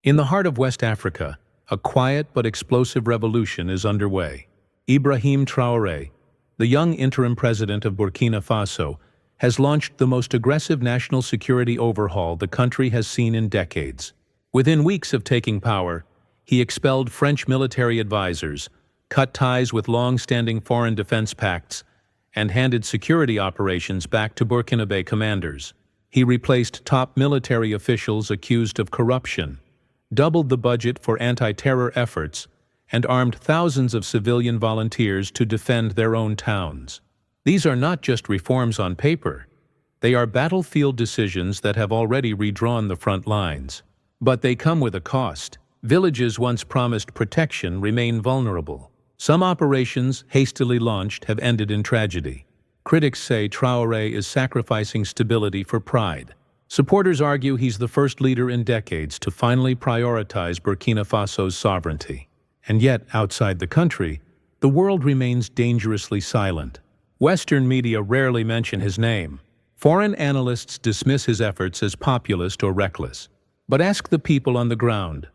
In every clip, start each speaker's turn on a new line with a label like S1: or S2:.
S1: In the heart of West Africa, a quiet but explosive revolution is underway. Ibrahim Traoré, the young interim president of Burkina Faso, has launched the most aggressive national security overhaul the country has seen in decades. Within weeks of taking power, he expelled French military advisors, cut ties with long-standing foreign defense pacts, and handed security operations back to Burkinabe commanders. He replaced top military officials accused of corruption, doubled the budget for anti-terror efforts, and armed thousands of civilian volunteers to defend their own towns. These are not just reforms on paper. They are battlefield decisions that have already redrawn the front lines. But they come with a cost. Villages once promised protection remain vulnerable. Some operations, hastily launched, have ended in tragedy. Critics say Traoré is sacrificing stability for pride. Supporters argue he's the first leader in decades to finally prioritize Burkina Faso's sovereignty. And yet, outside the country, the world remains dangerously silent. Western media rarely mention his name. Foreign analysts dismiss his efforts as populist or reckless. But ask the people on the ground,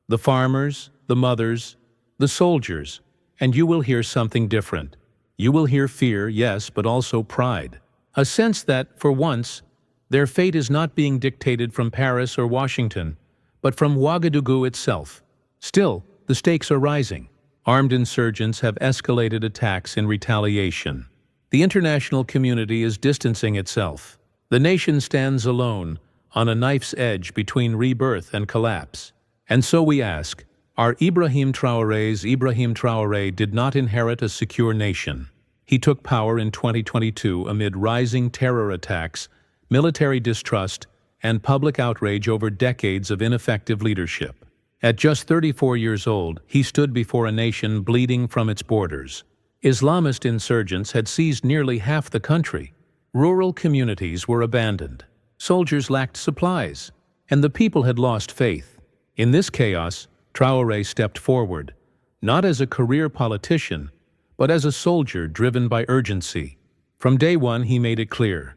S1: the farmers, the mothers, the soldiers, and you will hear something different. You will hear fear, yes, but also pride. A sense that, for once, their fate is not being dictated from Paris or Washington, but from Ouagadougou itself. Still, the stakes are rising. Armed insurgents have escalated attacks in retaliation. The international community is distancing itself. The nation stands alone, on a knife's edge between rebirth and collapse. And so we ask, Ibrahim Traoré did not inherit a secure nation. He took power in 2022 amid rising terror attacks, military distrust, and public outrage over decades of ineffective leadership. At just 34 years old, he stood before a nation bleeding from its borders. Islamist insurgents had seized nearly half the country. Rural communities were abandoned. Soldiers lacked supplies, and the people had lost faith. In this chaos, Traoré stepped forward, not as a career politician, but as a soldier driven by urgency. From day one, he made it clear: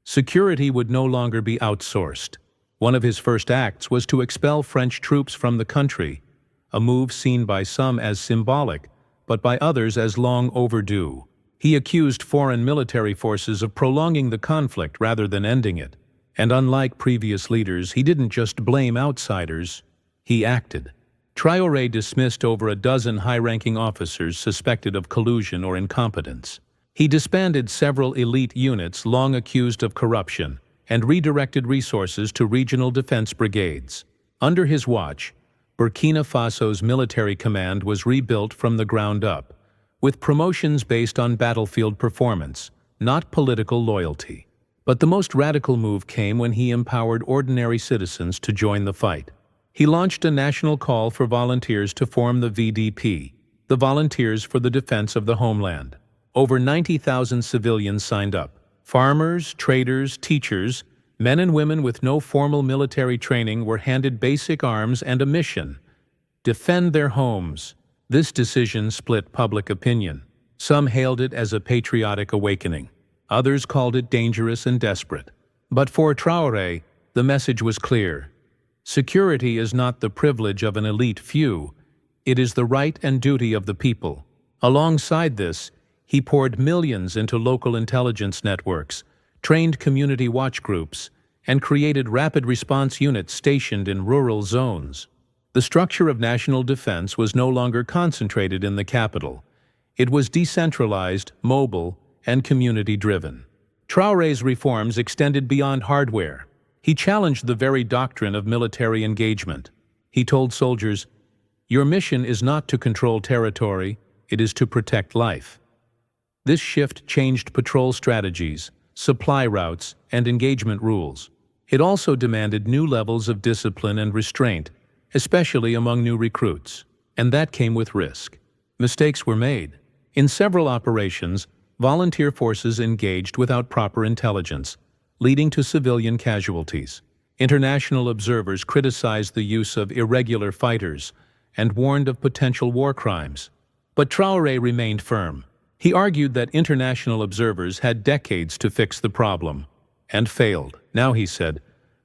S1: security would no longer be outsourced. One of his first acts was to expel French troops from the country, a move seen by some as symbolic, but by others as long overdue. He accused foreign military forces of prolonging the conflict rather than ending it. And unlike previous leaders, he didn't just blame outsiders, he acted. Traoré dismissed over a dozen high-ranking officers suspected of collusion or incompetence. He disbanded several elite units long accused of corruption and redirected resources to regional defense brigades. Under his watch, Burkina Faso's military command was rebuilt from the ground up, with promotions based on battlefield performance, not political loyalty. But the most radical move came when he empowered ordinary citizens to join the fight. He launched a national call for volunteers to form the VDP, the Volunteers for the Defense of the Homeland. Over 90,000 civilians signed up. Farmers, traders, teachers, men and women with no formal military training were handed basic arms and a mission: defend their homes. This decision split public opinion. Some hailed it as a patriotic awakening. Others called it dangerous and desperate. But for Traoré, the message was clear. Security is not the privilege of an elite few. It is the right and duty of the people. Alongside this, he poured millions into local intelligence networks, trained community watch groups, and created rapid response units stationed in rural zones. The structure of national defense was no longer concentrated in the capital. It was decentralized, mobile, and community-driven. Traoré's reforms extended beyond hardware. He challenged the very doctrine of military engagement. He told soldiers, "Your mission is not to control territory, it is to protect life." This shift changed patrol strategies, supply routes, and engagement rules. It also demanded new levels of discipline and restraint, especially among new recruits. And that came with risk. Mistakes were made. In several operations, volunteer forces engaged without proper intelligence, leading to civilian casualties. International observers criticized the use of irregular fighters and warned of potential war crimes. But Traoré remained firm. He argued that international observers had decades to fix the problem, and failed. Now, he said,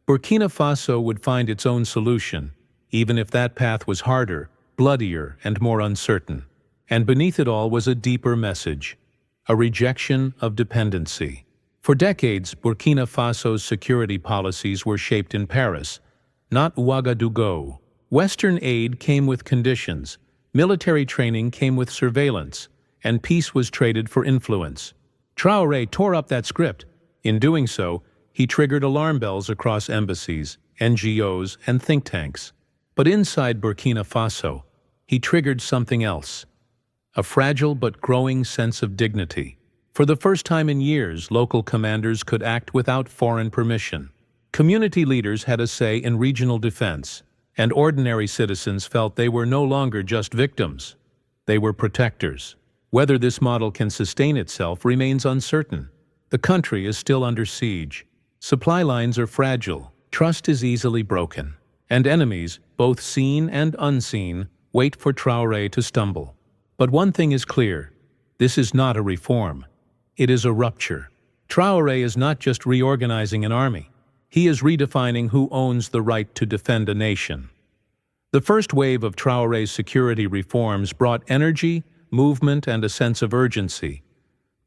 S1: Burkina Faso would find its own solution, even if that path was harder, bloodier, and more uncertain. And beneath it all was a deeper message, a rejection of dependency. For decades, Burkina Faso's security policies were shaped in Paris, not Ouagadougou. Western aid came with conditions, military training came with surveillance, and peace was traded for influence. Traoré tore up that script. In doing so, he triggered alarm bells across embassies, NGOs, and think tanks. But inside Burkina Faso, he triggered something else, a fragile but growing sense of dignity. For the first time in years, local commanders could act without foreign permission. Community leaders had a say in regional defense, and ordinary citizens felt they were no longer just victims. They were protectors. Whether this model can sustain itself remains uncertain. The country is still under siege. Supply lines are fragile, trust is easily broken, and enemies, both seen and unseen, wait for Traoré to stumble. But one thing is clear, this is not a reform. It is a rupture. Traoré is not just reorganizing an army. He is redefining who owns the right to defend a nation. The first wave of Traoré's security reforms brought energy, movement, and a sense of urgency.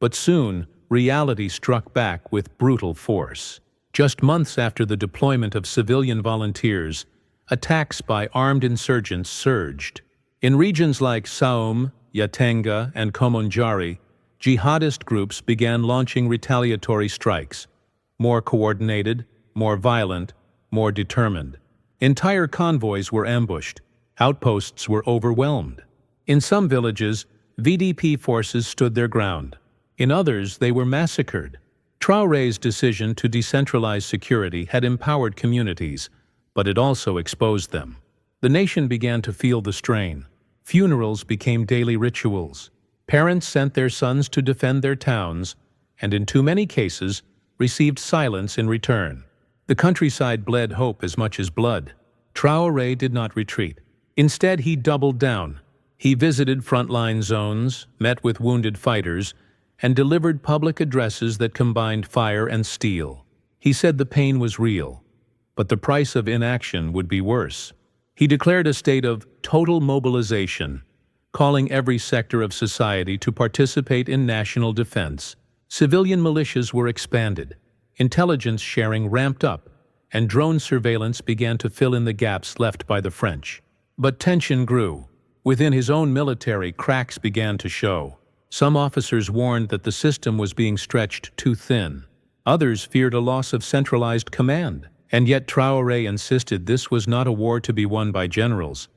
S1: But soon, reality struck back with brutal force. Just months after the deployment of civilian volunteers, attacks by armed insurgents surged. In regions like Saum, Yatenga, and Komonjari, jihadist groups began launching retaliatory strikes, more coordinated, more violent, more determined. Entire convoys were ambushed. Outposts were overwhelmed. In some villages, VDP forces stood their ground. In others, they were massacred. Traoré's decision to decentralize security had empowered communities, but it also exposed them. The nation began to feel the strain. Funerals became daily rituals. Parents sent their sons to defend their towns, and in too many cases, received silence in return. The countryside bled hope as much as blood. Traoré did not retreat. Instead, he doubled down. He visited frontline zones, met with wounded fighters, and delivered public addresses that combined fire and steel. He said the pain was real, but the price of inaction would be worse. He declared a state of total mobilization, calling every sector of society to participate in national defense. Civilian militias were expanded, intelligence sharing ramped up, and drone surveillance began to fill in the gaps left by the French. But tension grew. Within his own military, cracks began to show. Some officers warned that the system was being stretched too thin. Others feared a loss of centralized command. And yet Traoré insisted this was not a war to be won by generals.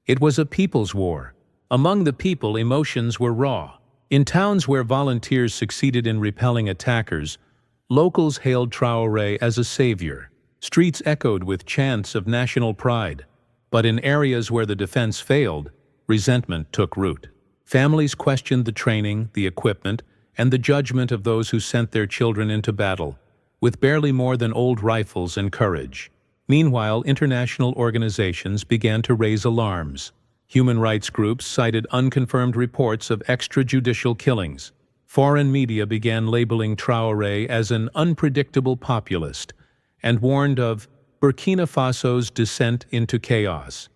S1: It was a people's war. Among the people, emotions were raw. In towns where volunteers succeeded in repelling attackers, locals hailed Traoré as a savior. Streets echoed with chants of national pride. But in areas where the defense failed, resentment took root. Families questioned the training, the equipment, and the judgment of those who sent their children into battle, with barely more than old rifles and courage. Meanwhile, international organizations began to raise alarms. Human rights groups cited unconfirmed reports of extrajudicial killings. Foreign media began labeling Traoré as an unpredictable populist and warned of Burkina Faso's descent into chaos.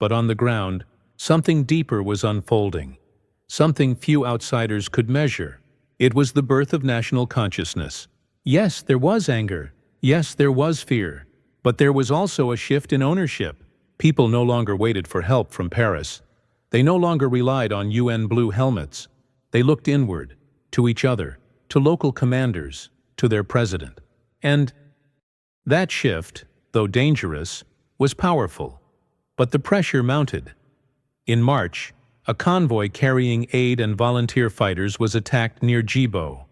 S1: But on the ground, something deeper was unfolding, something few outsiders could measure. It was the birth of national consciousness. Yes, there was anger. Yes, there was fear. But there was also a shift in ownership. People no longer waited for help from Paris. They no longer relied on UN blue helmets. They looked inward, to each other, to local commanders, to their president. And that shift, though dangerous, was powerful. But the pressure mounted. In March, a convoy carrying aid and volunteer fighters was attacked near Djibo.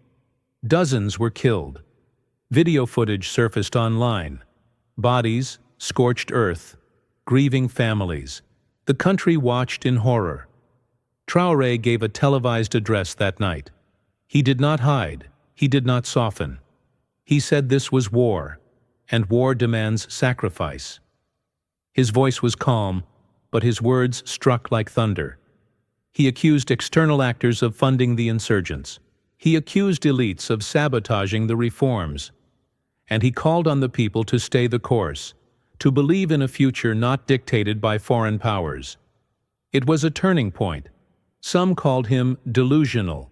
S1: Dozens were killed. Video footage surfaced online. Bodies, scorched earth, grieving families. The country watched in horror. Traoré gave a televised address that night. He did not hide. He did not soften. He said this was war, and war demands sacrifice. His voice was calm, but his words struck like thunder. He accused external actors of funding the insurgents. He accused elites of sabotaging the reforms. And he called on the people to stay the course, to believe in a future not dictated by foreign powers. It was a turning point. Some called him delusional.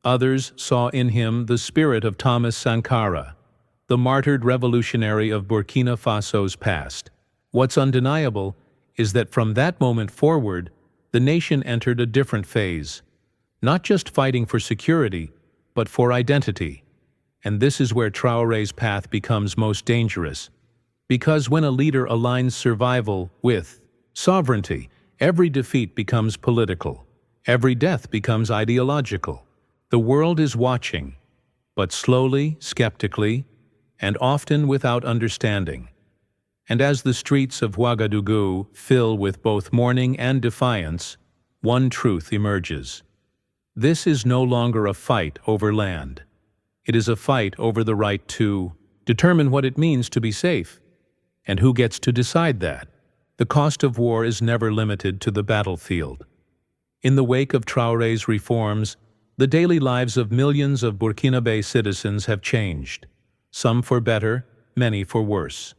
S1: Others saw in him the spirit of Thomas Sankara, the martyred revolutionary of Burkina Faso's past. What's undeniable is that from that moment forward, the nation entered a different phase, not just fighting for security, but for identity. And this is where Traoré's path becomes most dangerous. Because when a leader aligns survival with sovereignty, every defeat becomes political. Every death becomes ideological. The world is watching, but slowly, skeptically, and often without understanding. And as the streets of Ouagadougou fill with both mourning and defiance, one truth emerges. This is no longer a fight over land. It is a fight over the right to determine what it means to be safe. And who gets to decide that? The cost of war is never limited to the battlefield. In the wake of Traoré's reforms, the daily lives of millions of Burkinabe citizens have changed, some for better, many for worse.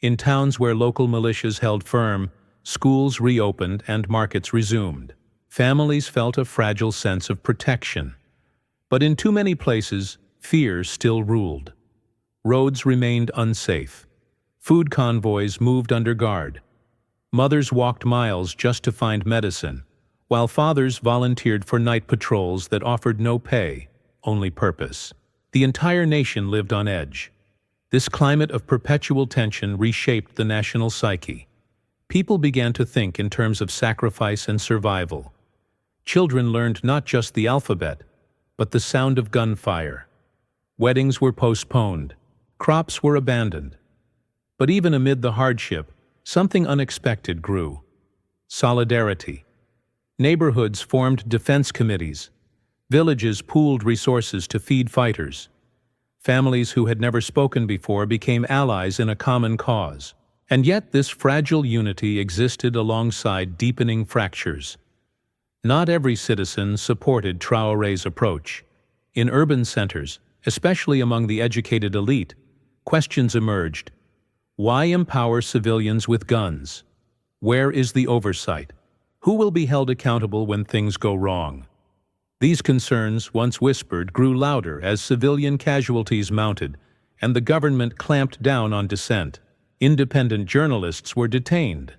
S1: In towns where local militias held firm, schools reopened and markets resumed. Families felt a fragile sense of protection. But in too many places, fear still ruled. Roads remained unsafe. Food convoys moved under guard. Mothers walked miles just to find medicine, while fathers volunteered for night patrols that offered no pay, only purpose. The entire nation lived on edge. This climate of perpetual tension reshaped the national psyche. People began to think in terms of sacrifice and survival. Children learned not just the alphabet, but the sound of gunfire. Weddings were postponed. Crops were abandoned. But even amid the hardship, something unexpected grew. Solidarity. Neighborhoods formed defense committees. Villages pooled resources to feed fighters. Families who had never spoken before became allies in a common cause. And yet this fragile unity existed alongside deepening fractures. Not every citizen supported Traoré's approach. In urban centers, especially among the educated elite, questions emerged. Why empower civilians with guns? Where is the oversight? Who will be held accountable when things go wrong? These concerns, once whispered, grew louder as civilian casualties mounted, and the government clamped down on dissent. Independent journalists were detained.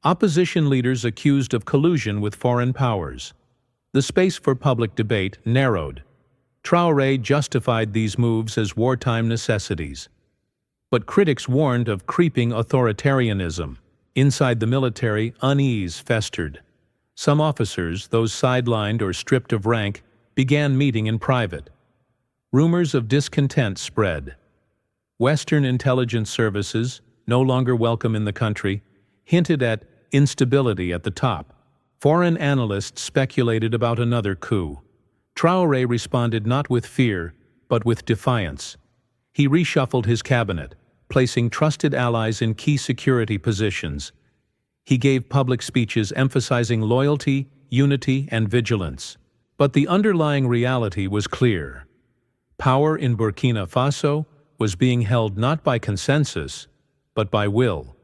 S1: Opposition leaders accused of collusion with foreign powers. The space for public debate narrowed. Traoré justified these moves as wartime necessities. But critics warned of creeping authoritarianism. Inside the military, unease festered. Some officers, those sidelined or stripped of rank, began meeting in private. Rumors of discontent spread. Western intelligence services, no longer welcome in the country, hinted at instability at the top. Foreign analysts speculated about another coup. Traoré responded not with fear, but with defiance. He reshuffled his cabinet, placing trusted allies in key security positions. He gave public speeches emphasizing loyalty, unity, and vigilance. But the underlying reality was clear. Power in Burkina Faso was being held not by consensus, but by will.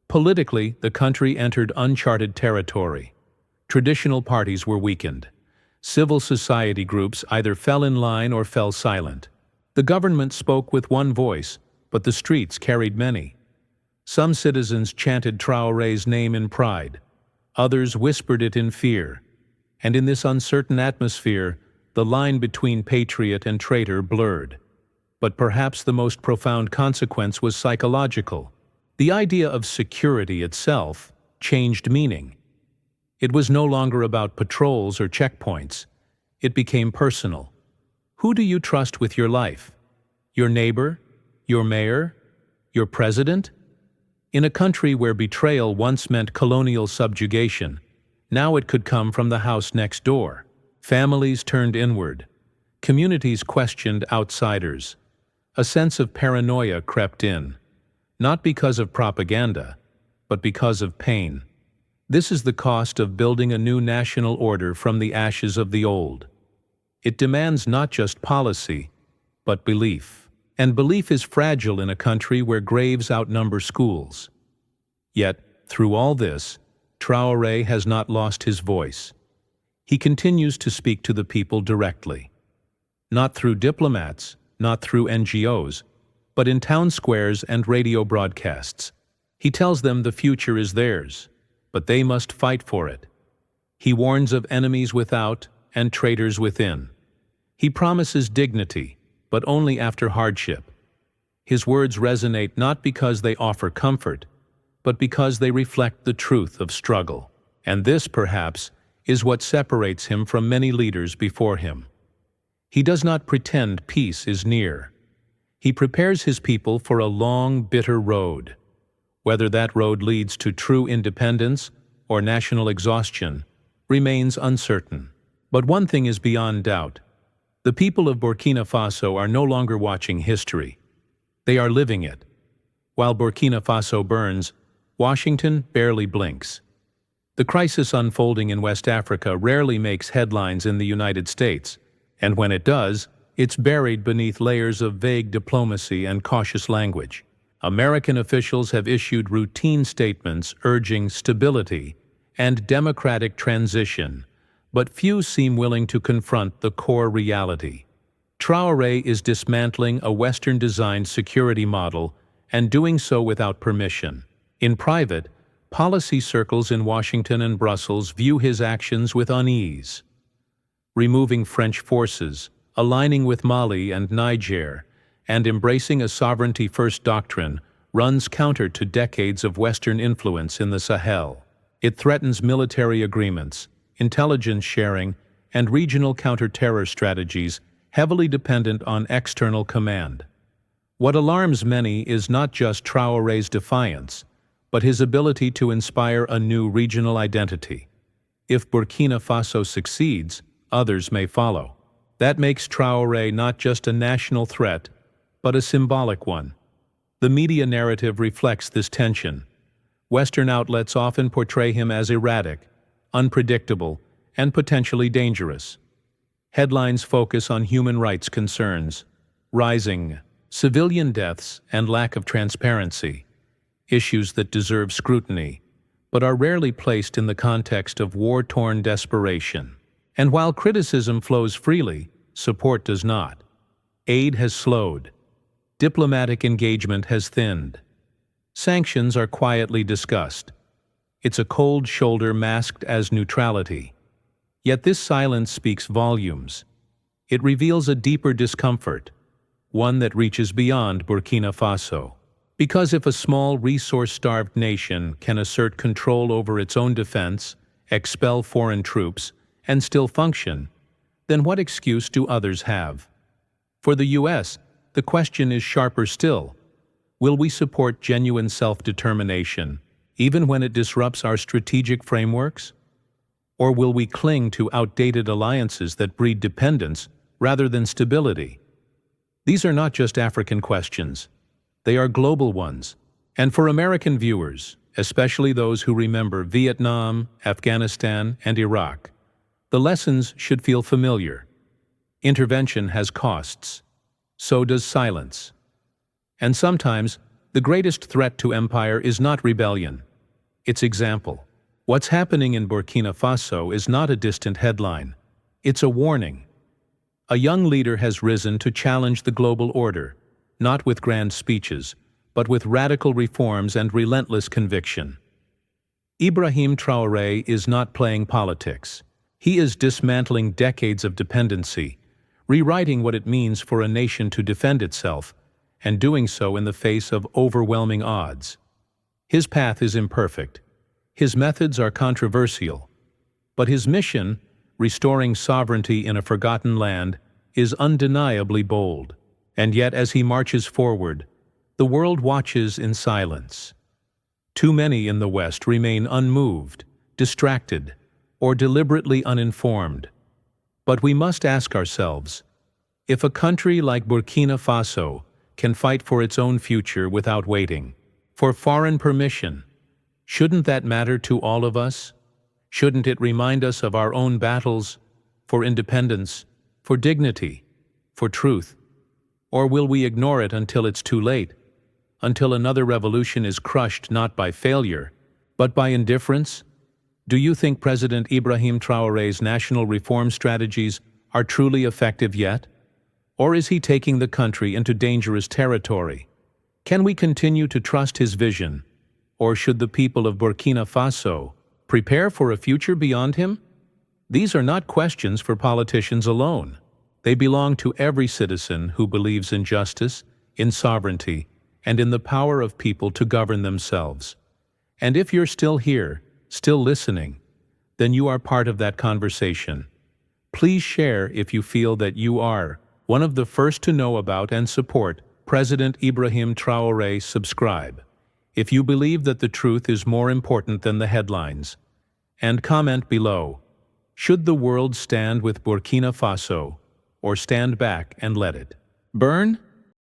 S1: Politically, the country entered uncharted territory. Traditional parties were weakened. Civil society groups either fell in line or fell silent. The government spoke with one voice, but the streets carried many. Some citizens chanted Traoré's name in pride. Others whispered it in fear. And in this uncertain atmosphere, the line between patriot and traitor blurred. But perhaps the most profound consequence was psychological. The idea of security itself changed meaning. It was no longer about patrols or checkpoints. It became personal. Who do you trust with your life? Your neighbor? Your mayor? Your president? In a country where betrayal once meant colonial subjugation, now it could come from the house next door. Families turned inward. Communities questioned outsiders. A sense of paranoia crept in, not because of propaganda, but because of pain. This is the cost of building a new national order from the ashes of the old. It demands not just policy, but belief. and belief is fragile in a country where graves outnumber schools. Yet, through all this, Traoré has not lost his voice. He continues to speak to the people directly. Not through diplomats, not through NGOs, but in town squares and radio broadcasts. He tells them the future is theirs, but they must fight for it. He warns of enemies without and traitors within. He promises dignity, but only after hardship. His words resonate not because they offer comfort, but because they reflect the truth of struggle. And this, perhaps, is what separates him from many leaders before him. He does not pretend peace is near. He prepares his people for a long, bitter road. Whether that road leads to true independence or national exhaustion remains uncertain. But one thing is beyond doubt. The people of Burkina Faso are no longer watching history. They are living it. While Burkina Faso burns, Washington barely blinks. The crisis unfolding in West Africa rarely makes headlines in the United States, and when it does, it's buried beneath layers of vague diplomacy and cautious language. American officials have issued routine statements urging stability and democratic transition, but few seem willing to confront the core reality. Traoré is dismantling a Western-designed security model and doing so without permission. In private, policy circles in Washington and Brussels view his actions with unease. Removing French forces, aligning with Mali and Niger, and embracing a sovereignty-first doctrine runs counter to decades of Western influence in the Sahel. It threatens military agreements, intelligence sharing, and regional counter-terror strategies heavily dependent on external command. What alarms many is not just Traoré's defiance, but his ability to inspire a new regional identity. If Burkina Faso succeeds, others may follow. That makes Traoré not just a national threat, but a symbolic one. The media narrative reflects this tension. Western outlets often portray him as erratic, unpredictable, and potentially dangerous. Headlines focus on human rights concerns, rising civilian deaths, and lack of transparency, issues that deserve scrutiny, but are rarely placed in the context of war-torn desperation. And while criticism flows freely, support does not. Aid has slowed. Diplomatic engagement has thinned. Sanctions are quietly discussed. It's a cold shoulder masked as neutrality. Yet this silence speaks volumes. It reveals a deeper discomfort, one that reaches beyond Burkina Faso. Because if a small, resource-starved nation can assert control over its own defense, expel foreign troops, and still function, then what excuse do others have? For the U.S., the question is sharper still. Will we support genuine self-determination, even when it disrupts our strategic frameworks? Or will we cling to outdated alliances that breed dependence rather than stability? These are not just African questions. They are global ones. And for American viewers, especially those who remember Vietnam, Afghanistan, and Iraq, the lessons should feel familiar. Intervention has costs. So does silence. And sometimes, the greatest threat to empire is not rebellion. It's example. What's happening in Burkina Faso is not a distant headline. It's a warning. A young leader has risen to challenge the global order, not with grand speeches, but with radical reforms and relentless conviction. Ibrahim Traoré is not playing politics. He is dismantling decades of dependency, rewriting what it means for a nation to defend itself, and doing so in the face of overwhelming odds. His path is imperfect. His methods are controversial. But his mission, restoring sovereignty in a forgotten land, is undeniably bold. And yet, as he marches forward, the world watches in silence. Too many in the West remain unmoved, distracted, or deliberately uninformed. But we must ask ourselves, if a country like Burkina Faso can fight for its own future without waiting for foreign permission, shouldn't that matter to all of us? Shouldn't it remind us of our own battles for independence, for dignity, for truth? Or will we ignore it until it's too late? Until another revolution is crushed not by failure, but by indifference? Do you think President Ibrahim Traoré's national reform strategies are truly effective yet? Or is he taking the country into dangerous territory? Can we continue to trust his vision? Or should the people of Burkina Faso prepare for a future beyond him? These are not questions for politicians alone. They belong to every citizen who believes in justice, in sovereignty, and in the power of people to govern themselves. And if you're still here, still listening, then you are part of that conversation. Please share if you feel that you are one of the first to know about and support President Ibrahim Traoré. Subscribe if you believe that the truth is more important than the headlines. And comment below, should the world stand with Burkina Faso or stand back and let it burn?